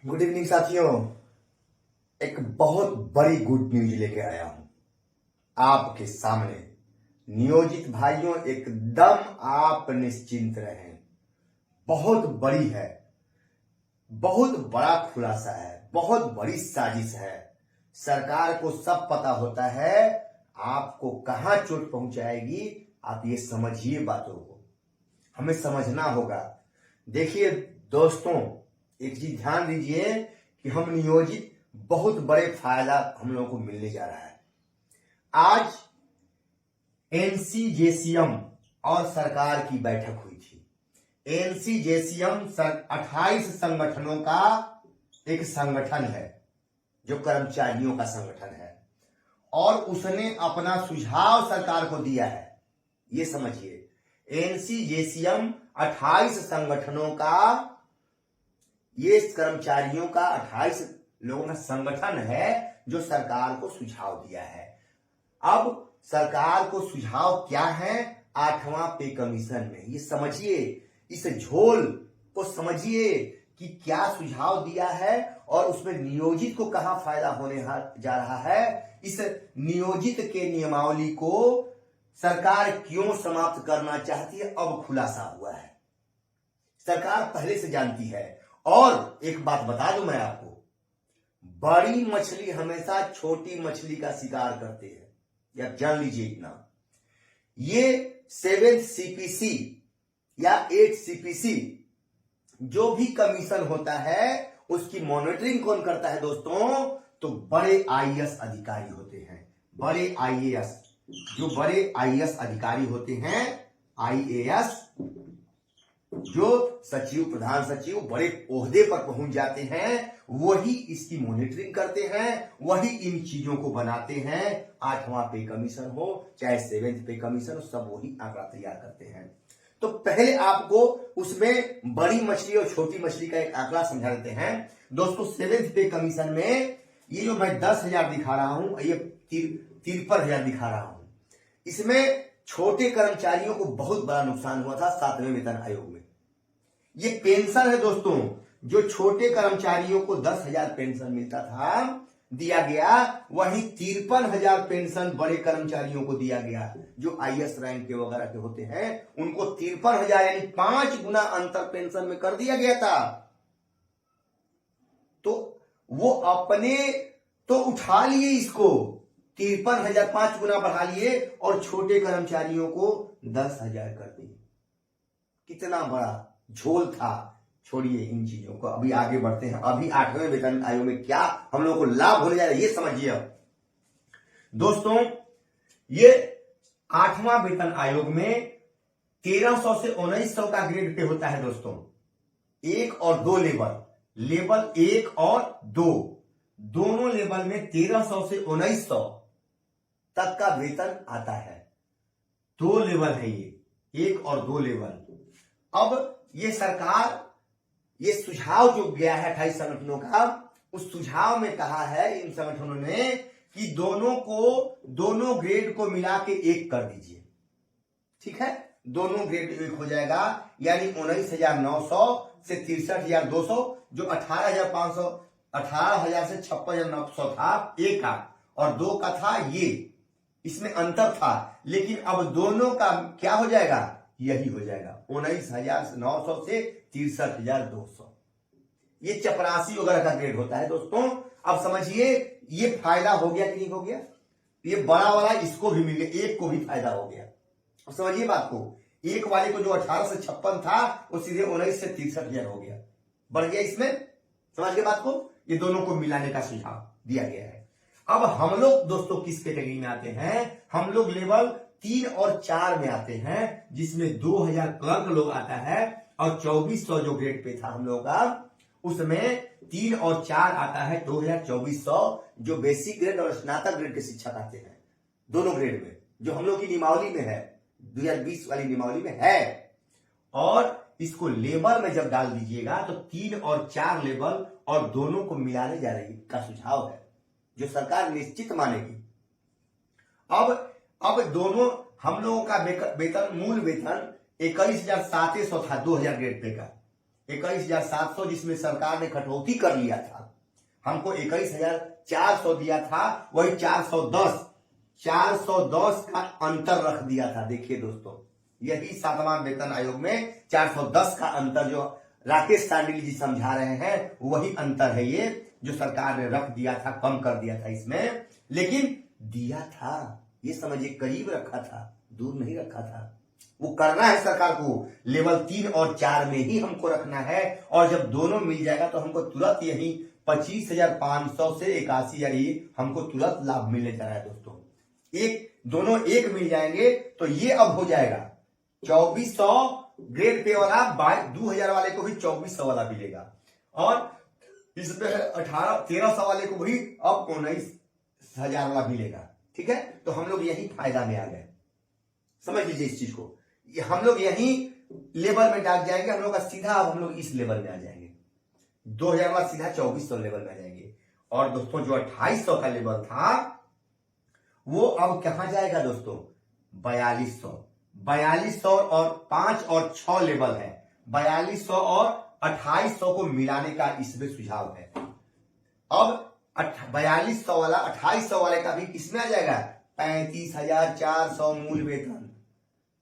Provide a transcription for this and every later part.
Good evening साथियों। एक बहुत बड़ी गुड न्यूज लेके आया हूं आपके सामने। नियोजित भाइयों, एकदम आप निश्चिंत रहें। बहुत बड़ी है, बहुत बड़ा खुलासा है, बहुत बड़ी साजिश है। सरकार को सब पता होता है आपको कहां चोट पहुंचाएगी। आप ये समझिए, बातों को हमें समझना होगा। देखिए दोस्तों, एक चीज ध्यान दीजिए कि हम नियोजित बहुत बड़े फायदा हम लोगों को मिलने जा रहा है। आज एनसीजेसीएम और सरकार की बैठक हुई थी। एनसीजेसीएम 28 संगठनों का एक संगठन है, जो कर्मचारियों का संगठन है, और उसने अपना सुझाव सरकार को दिया है। ये समझिए, एनसीजेसीएम 28 संगठनों का, ये कर्मचारियों का 28 लोगों का संगठन है जो सरकार को सुझाव दिया है। अब सरकार को सुझाव क्या है? 8वां पे कमीशन में। ये समझिए, इस झोल को समझिए कि क्या सुझाव दिया है और उसमें नियोजित को कहां फायदा होने जा रहा है। इस नियोजित के नियमावली को सरकार क्यों समाप्त करना चाहती है, अब खुलासा हुआ है। सरकार पहले से जानती है। और एक बात बता दूं मैं आपको, बड़ी मछली हमेशा छोटी मछली का शिकार करते हैं, या जान लीजिए इतना। ये 7th सीपीसी या 8th सीपीसी जो भी कमीशन होता है, उसकी मॉनिटरिंग कौन करता है दोस्तों? तो बड़े आईएएस अधिकारी होते हैं। बड़े आईएएस, जो बड़े आईएएस अधिकारी होते हैं, आईएएस जो सचिव, प्रधान सचिव, बड़े ओहदे पर पहुंच जाते हैं, वही इसकी मॉनिटरिंग करते हैं, वही इन चीजों को बनाते हैं। 8वां पे कमीशन हो चाहे 7th पे कमीशन हो, सब वही आंकड़ा तैयार करते हैं। तो पहले आपको उसमें बड़ी मछली और छोटी मछली का एक आंकड़ा समझा देते हैं दोस्तों। 7th पे कमीशन में ये जो मैं 10,000 दिखा रहा हूं, ये 53,000 दिखा रहा हूं। इसमें छोटे कर्मचारियों को बहुत बड़ा नुकसान हुआ था 7वें वेतन आयोग में। ये पेंशन है दोस्तों, जो छोटे कर्मचारियों को 10,000 पेंशन मिलता था, दिया गया, वहीं 53,000 पेंशन बड़े कर्मचारियों को दिया गया, जो आईएएस रैंक के वगैरह के होते हैं, उनको 53,000 यानी 5 गुना अंतर पेंशन में कर दिया गया था। तो वो अपने तो उठा लिए इसको, 53,000 5 गुना बढ़ा लिए, और छोटे कर्मचारियों को 10,000 कर दिए। कितना बड़ा झोल था। छोड़िए इन चीजों को, अभी आगे बढ़ते हैं। अभी 8वें वेतन आयोग में क्या हम लोगों को लाभ होने जा रहा है, ये समझिए। अब दोस्तों, ये 8वां वेतन आयोग में 1300 से 1900 का ग्रेड पे होता है दोस्तों। 1 और 2 लेवल 1 और 2 दोनों लेवल में 1300 से 1900 तक का वेतन आता है। 2 लेवल है ये, 1 और 2 लेवल। अब ये सरकार, ये सुझाव जो गया है 28 संगठनों का, उस सुझाव में कहा है इन संगठनों ने कि दोनों ग्रेड को मिला के 1 कर दीजिए। ठीक है, दोनों ग्रेड 1 हो जाएगा, यानी 19,900 से 63,200, जो 18,500, 18,000 से 56,900 था, 1 का, और 2 का था ये, इसमें अंतर था। लेकिन अब दोनों का क्या हो जाएगा? यही हो जाएगा, 19,900 से 63,200। ये चपरासी वगैरह का ग्रेड होता है दोस्तों। अब समझिए, ये फायदा हो गया कि नहीं हो गया? ये बड़ा वाला इसको भी मिल गया, 1 को भी फायदा हो गया। अब समझिए बात को, 1 वाले को जो 18 से 56 था, वो सीधे 19 से 63,000 हो गया, बढ़ गया इसमें। समझ गए बात को? ये दोनों को मिलाने का सुझाव दिया गया है। अब हम लोग दोस्तों किस कैटेगरी में आते हैं? हम लोग लेवल 3 और 4 में आते हैं, जिसमें 2,000 क्लर्क लोग आता है, और 2400 जो ग्रेड पे था हम लोगों का, उसमें 3 और 4 आता है 2,2400, जो बेसिक ग्रेड और स्नातक ग्रेड के शिक्षक आते हैं, दोनों ग्रेड में, जो हम लोग की नियमावली में है, 2020 वाली नियमावली में है। और इसको लेवल में जब डाल दीजिएगा तो 3 और 4 लेवल और दोनों को मिलाने जा रही का सुझाव है, जो सरकार निश्चित मानेगी। अब दोनों हम लोगों का वेतन, मूल वेतन 21,700 था 2000 ग्रेड पे का, 21,700 जिसमें सरकार ने कटौती कर लिया था, हमको 21,400 दिया था, वही 410 का अंतर रख दिया था। देखिए दोस्तों, यही 7वां वेतन आयोग में 410 का अंतर जो राकेश सांडिल जी समझा रहे हैं, वही अंतर है ये जो सरकार ने रख दिया था, कम कर दिया था इसमें। लेकिन दिया था, ये समझिए करीब रखा था, दूर नहीं रखा था। वो करना है सरकार को, लेवल 3 और 4 में ही हमको रखना है। और जब दोनों मिल जाएगा तो हमको तुरंत यही 25,500 से 81,000 हमको तुरंत लाभ मिलने जा रहा है दोस्तों। दोनों एक मिल जाएंगे तो ये अब हो जाएगा 2400 ग्रेड पे वाला, 2,000 वाले को भी 2400 वाला मिलेगा, और इसमें 1300 वाले को भी अब 19,000 वाला मिलेगा। ठीक है, तो हम लोग यही फायदा में आ गए। समझ लीजिए इस चीज को, हम लोग यही लेवल में डाल जाएंगे। हम लोग का सीधा अब हम लोग इस लेवल में आ जाएंगे, 2,000 वाला सीधा 2400 लेवल में आ जाएंगे। और दोस्तों जो 2800 का लेवल था वो अब कहां जाएगा दोस्तों, 4200 और 5 और 6 लेवल है। 4200 और 2800 को मिलाने का इसमें सुझाव है। अब 4200 वाला 2800 वाले का भी किसमें आ जाएगा, 35,400 मूल वेतन,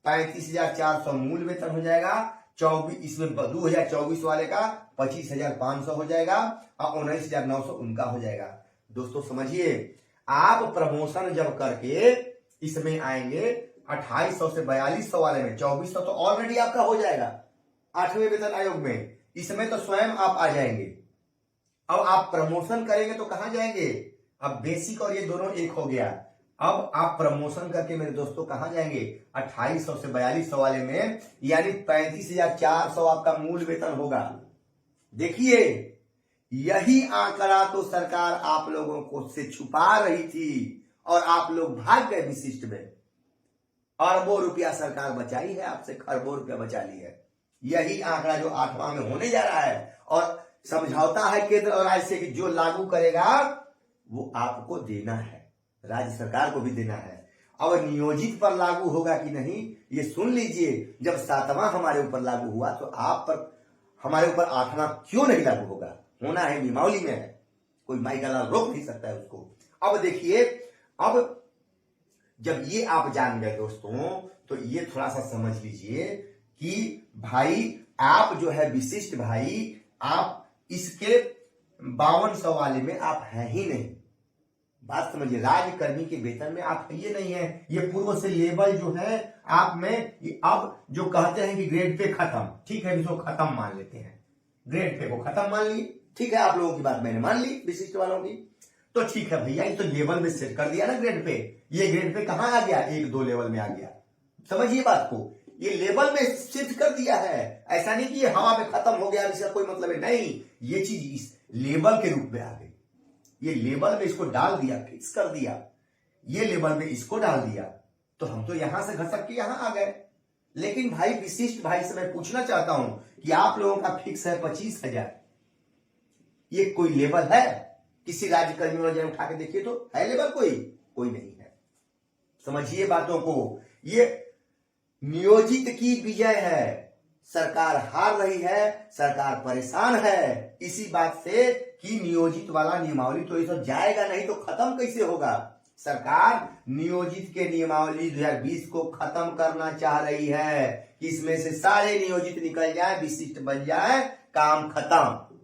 35,400 मूल वेतन हो जाएगा। 24 इसमें 2024 वाले का 25,500 हो जाएगा और 19,900 उनका हो जाएगा। दोस्तों समझिए, आप प्रमोशन जब करके इसमें आएंगे 2800 से 4200 वाले में, 2400 तो ऑलरेडी आपका हो जाएगा 8वें वेतन आयोग में, इसमें तो स्वयं आप आ जाएंगे। अब आप प्रमोशन करेंगे तो कहां जाएंगे, अब बेसिक और ये दोनों एक हो गया। अब आप प्रमोशन करके मेरे दोस्तों कहां जाएंगे, 2800 से 4200 वाले में, यानी 35,400 आपका मूल वेतन होगा। देखिए, यही आंकड़ा तो सरकार आप लोगों को से छुपा रही थी और आप लोग भाग गए विशिष्ट में। अरबों रुपया सरकार बचाई है आपसे, खरबों रुपया बचा ली है। यही आंकड़ा जो 8वां में होने जा रहा है, और समझौता है केंद्र और राज्य से कि जो लागू करेगा वो आपको देना है, राज्य सरकार को भी देना है। अब नियोजित पर लागू होगा कि नहीं ये सुन लीजिए। जब 7वां हमारे ऊपर लागू हुआ तो आप पर हमारे ऊपर 8वां क्यों नहीं लागू होगा, होना है, नियमावली में है, कोई माई का लाल रोक नहीं सकता है उसको। अब देखिए, अब जब ये आप जान गए दोस्तों, तो ये थोड़ा सा समझ लीजिए कि भाई आप जो है विशिष्ट भाई, आप इसके 5200 वाले में आप हैं ही नहीं। बात समझिए, राज्यकर्मी के वेतन में आप ये नहीं है। ये पूर्व से लेवल जो है आप में, अब जो कहते हैं कि ग्रेड पे खत्म, ठीक है, इसको खत्म मान लेते हैं, ग्रेड पे को खत्म मान ली, ठीक है, आप लोगों की बात मैंने मान ली विशिष्ट वालों की, तो ठीक है भैया, ये तो लेवल में सेट कर दिया ना ग्रेड पे। ये ग्रेड पे कहां आ गया, 1-2 लेवल में आ गया। समझिए बात को, ये लेवल में शिफ्ट कर दिया है। ऐसा नहीं कि हवा में खत्म हो गया, इसका कोई मतलब है नहीं, ये चीज इस लेवल के रूप में आ गई। ये लेवल में इसको डाल दिया, फिक्स कर दिया, ये लेवल में इसको डाल दिया, तो हम तो यहां से घसक के यहां आ गए। लेकिन भाई विशिष्ट भाई से मैं पूछना चाहता हूं कि आप लोगों का फिक्स है 25,000, ये कोई लेवल है? किसी राज्यकर्मी वाले उठा के देखिए तो है लेवल, कोई नहीं है। समझिए बातों को, ये नियोजित की विजय है। सरकार हार रही है, सरकार परेशान है इसी बात से कि नियोजित वाला नियमावली तो ये सब जाएगा नहीं तो खत्म कैसे होगा। सरकार नियोजित के नियमावली 2020 को खत्म करना चाह रही है कि इसमें से सारे नियोजित निकल जाए, विशिष्ट बन जाए, काम खत्म,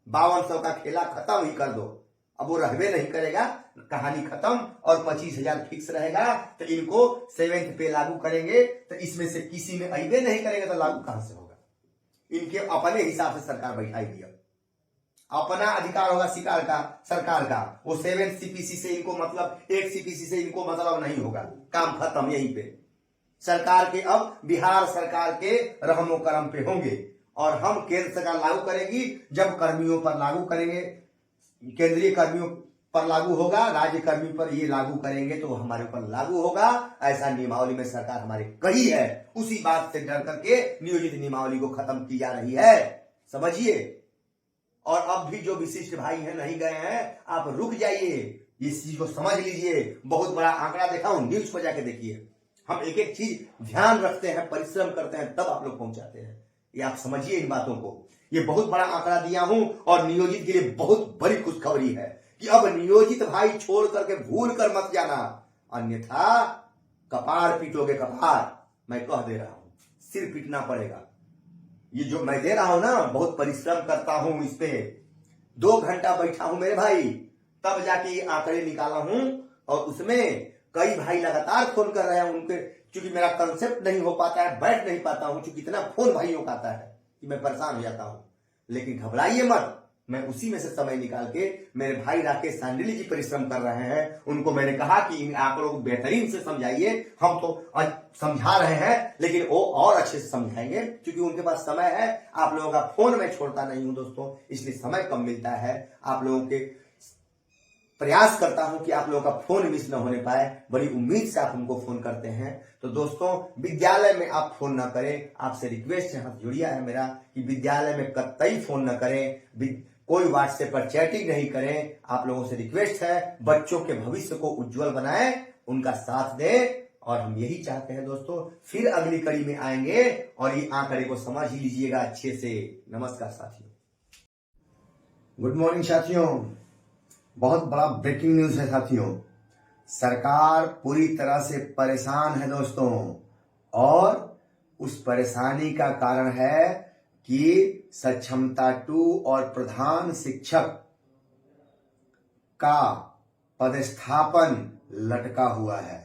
5200 का खेला खत्म ही कर दो। अब वो रहबे नहीं करेगा, कहानी खत्म, और 25,000 फिक्स रहेगा। तो इनको 7th पे लागू करेंगे, तो इसमें से किसी में अइबे नहीं करेगा तो लागू कहां से होगा। इनके अपने हिसाब से सरकार बैठाई दिया, अपना अधिकार होगा शिकार का, सरकार का। वो 7th CPC से इनको मतलब, 8 CPC से इनको मतलब नहीं होगा, काम खत्म यहीं पे। सरकार के अब बिहार सरकार के रहमो करम पे होंगे, और हम केंद्र सरकार लागू करेगी। जब कर्मियों पर लागू करेंगे, केंद्रीय कर्मियों पर लागू होगा, राज्य कर्मी पर ये लागू करेंगे तो हमारे ऊपर लागू होगा। ऐसा नियमावली में सरकार हमारे कही है, उसी बात से डर करके नियोजित नियमावली को खत्म की जा रही है, समझिए। और अब भी जो विशिष्ट भाई हैं नहीं गए हैं, आप रुक जाइए, इस चीज को समझ लीजिए। बहुत बड़ा आंकड़ा देखा हूं, न्यूज को जाके देखिए। हम एक एक चीज ध्यान रखते हैं, परिश्रम करते हैं, तब आप लोग पहुंचाते हैं। ये आप समझिए इन बातों को। ये बहुत बड़ा आंकड़ा दिया हूं और नियोजित के लिए बहुत बड़ी खुशखबरी है कि अब नियोजित भाई छोड़ करके भूल कर मत जाना, अन्यथा कपार पीटोगे कपार। मैं कह दे रहा हूं, सिर पीटना पड़ेगा। ये जो मैं दे रहा हूं ना, बहुत परिश्रम करता हूं इस पे, 2 घंटा बैठा हूं मेरे भाई, तब जाके ये आंकड़े निकाला हूं। और उसमें कई भाई लगातार फोन कर रहे हैं, उनके क्योंकि मेरा कंसेप्ट नहीं हो पाता है, बैठ नहीं पाता हूं, क्योंकि इतना फोन भाइयों का आता है कि मैं परेशान हो जाता हूं। लेकिन घबराइए मत, मैं उसी में से समय निकाल के, मेरे भाई राकेश सांडिली जी परिश्रम कर रहे हैं, उनको मैंने कहा कि इन आंकड़ों को बेहतरीन से समझाइए। हम तो समझा रहे हैं, लेकिन वो और अच्छे से समझाएंगे, क्योंकि उनके पास समय है। आप लोगों का फोन मैं छोड़ता नहीं हूं दोस्तों, इसलिए समय कम मिलता है। आप लोगों के प्रयास करता हूं कि आप लोगों का फोन मिस न होने पाए, बड़ी उम्मीद से आप हमको फोन करते हैं। तो दोस्तों, विद्यालय में आप फोन ना करें, आपसे रिक्वेस्ट है, हाथ जोड़िया है मेरा कि विद्यालय में कतई फोन न करें, कोई व्हाट्सएप पर चैटिंग नहीं करें। आप लोगों से रिक्वेस्ट है, बच्चों के भविष्य को उज्जवल बनाएं, उनका साथ दें। और हम यही चाहते हैं दोस्तों, फिर अगली कड़ी में आएंगे और ये आंकड़े को समझ ही लीजिएगा अच्छे से। नमस्कार साथियों, गुड मॉर्निंग साथियों। बहुत बड़ा ब्रेकिंग न्यूज है साथियों, सरकार पूरी तरह से परेशान है दोस्तों, और उस परेशानी का कारण है कि सक्षमता 2 और प्रधान शिक्षक का पदस्थापन लटका हुआ है।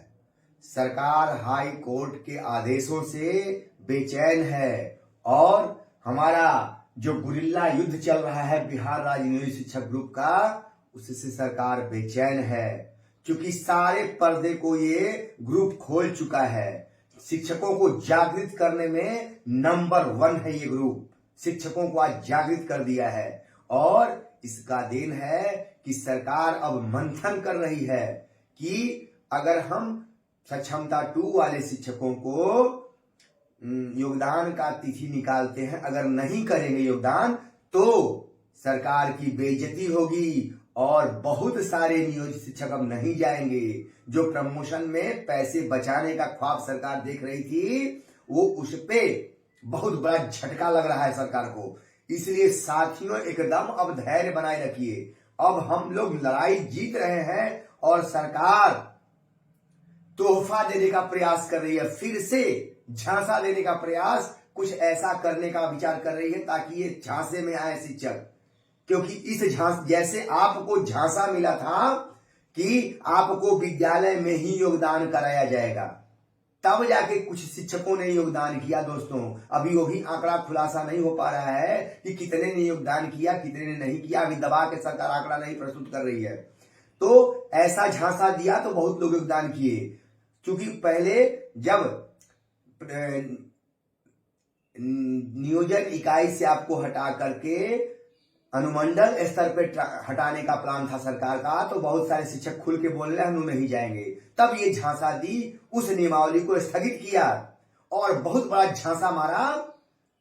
सरकार हाई कोर्ट के आदेशों से बेचैन है, और हमारा जो गुरिल्ला युद्ध चल रहा है बिहार राज्य नियोजित शिक्षक ग्रुप का, उससे सरकार बेचैन है, क्योंकि सारे पर्दे को ये ग्रुप खोल चुका है। शिक्षकों को जागृत करने में नंबर 1 है ये ग्रुप, शिक्षकों को आज जागृत कर दिया है। और इसका देन है कि सरकार अब मंथन कर रही है कि अगर हम सक्षमता 2 वाले शिक्षकों को योगदान का तिथि निकालते हैं, अगर नहीं करेंगे योगदान तो सरकार की बेइज्जती होगी, और बहुत सारे नियोजित शिक्षक अब नहीं जाएंगे। जो प्रमोशन में पैसे बचाने का ख्वाब सरकार देख रही थी, वो उस पे बहुत बड़ा झटका लग रहा है सरकार को। इसलिए साथियों, एकदम अब धैर्य बनाए रखिए। अब हम लोग लड़ाई जीत रहे हैं, और सरकार तोहफा देने का प्रयास कर रही है, फिर से झांसा देने का प्रयास, कुछ ऐसा करने का विचार कर रही है ताकि ये झांसे में आए शिक्षक। क्योंकि इस जैसे आपको झांसा मिला था कि आपको विद्यालय में ही योगदान कराया जाएगा, तब जाके कुछ शिक्षकों ने योगदान किया दोस्तों। अभी वो भी आंकड़ा खुलासा नहीं हो पा रहा है कि कितने ने योगदान किया, कितने ने नहीं किया। अभी दबा के सरकार आंकड़ा नहीं प्रस्तुत कर रही है। तो ऐसा झांसा दिया तो बहुत लोग योगदान किए, क्योंकि पहले जब नियोजन इकाई से आपको हटा करके अनुमंडल स्तर पे हटाने का प्लान था सरकार का, तो बहुत सारे शिक्षक खुल के बोल रहे हैं हम नहीं जाएंगे। तब ये झांसा दी, उस नियमावली को स्थगित किया, और बहुत बड़ा झांसा मारा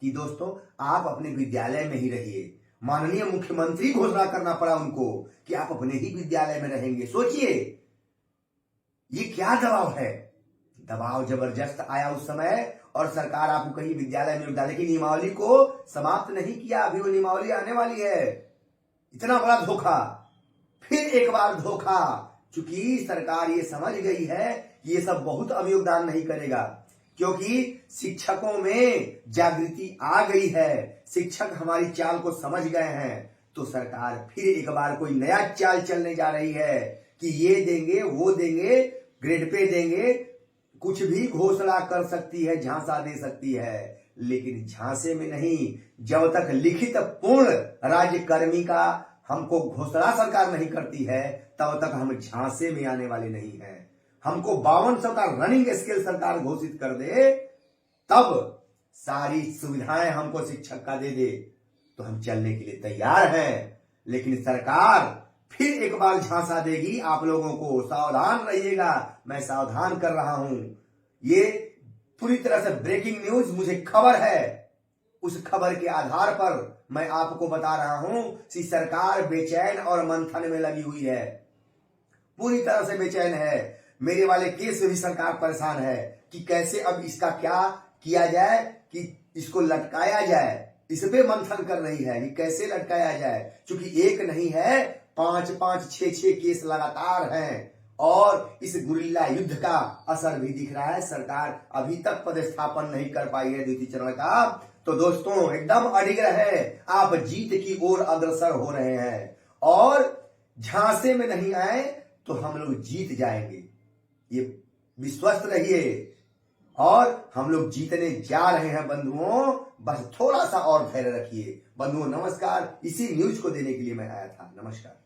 कि दोस्तों आप अपने विद्यालय में ही रहिए। माननीय मुख्यमंत्री घोषणा करना पड़ा उनको कि आप अपने ही विद्यालय में रहेंगे। सोचिए ये क्या दबाव है। दबाव जबरदस्त आया उस समय, और सरकार आपको कहीं विद्यालय में योगदान की नियमावली को समाप्त नहीं किया। अभी वो नियमावली आने वाली है। इतना बड़ा धोखा, फिर एक बार धोखा, क्योंकि सरकार ये समझ गई है कि ये सब बहुत अब योगदान नहीं करेगा, क्योंकि शिक्षकों में जागृति आ गई है, शिक्षक हमारी चाल को समझ गए हैं। तो सरकार फिर एक बार कोई नया चाल चलने जा रही है कि ये देंगे, वो देंगे, ग्रेड पे देंगे, कुछ भी घोषणा कर सकती है, झांसा दे सकती है, लेकिन झांसे में नहीं। जब तक लिखित पूर्ण राज्यकर्मी का हमको घोषणा सरकार नहीं करती है, तब तक हम झांसे में आने वाले नहीं हैं। हमको 5200 का रनिंग स्केल सरकार घोषित कर दे, तब सारी सुविधाएं हमको शिक्षक का दे दे, तो हम चलने के लिए तैयार हैं। लेकिन सरकार फिर एक बार झांसा देगी आप लोगों को, सावधान रहिएगा। मैं सावधान कर रहा हूं। ये पूरी तरह से ब्रेकिंग न्यूज, मुझे खबर है, उस खबर के आधार पर मैं आपको बता रहा हूं कि सरकार बेचैन और मंथन में लगी हुई है, पूरी तरह से बेचैन है। मेरे वाले केस में भी सरकार परेशान है कि कैसे अब इसका क्या किया जाए, कि इसको लटकाया जाए। इस पे मंथन कर रही है कि कैसे लटकाया जाए, क्योंकि एक नहीं है, 5-5, 6-6 केस लगातार हैं और इस गुरिल्ला युद्ध का असर भी दिख रहा है। सरकार अभी तक पदस्थापन नहीं कर पाई है द्वितीय चरण का। तो दोस्तों एकदम अडिग रहे, आप जीत की ओर अग्रसर हो रहे हैं और झांसे में नहीं आए तो हम लोग जीत जाएंगे, ये विश्वस्त रहिए। और हम लोग जीतने जा रहे हैं बंधुओं, बस थोड़ा सा और धैर्य रखिए। बंधुओं नमस्कार, इसी न्यूज को देने के लिए मैं आया था। नमस्कार।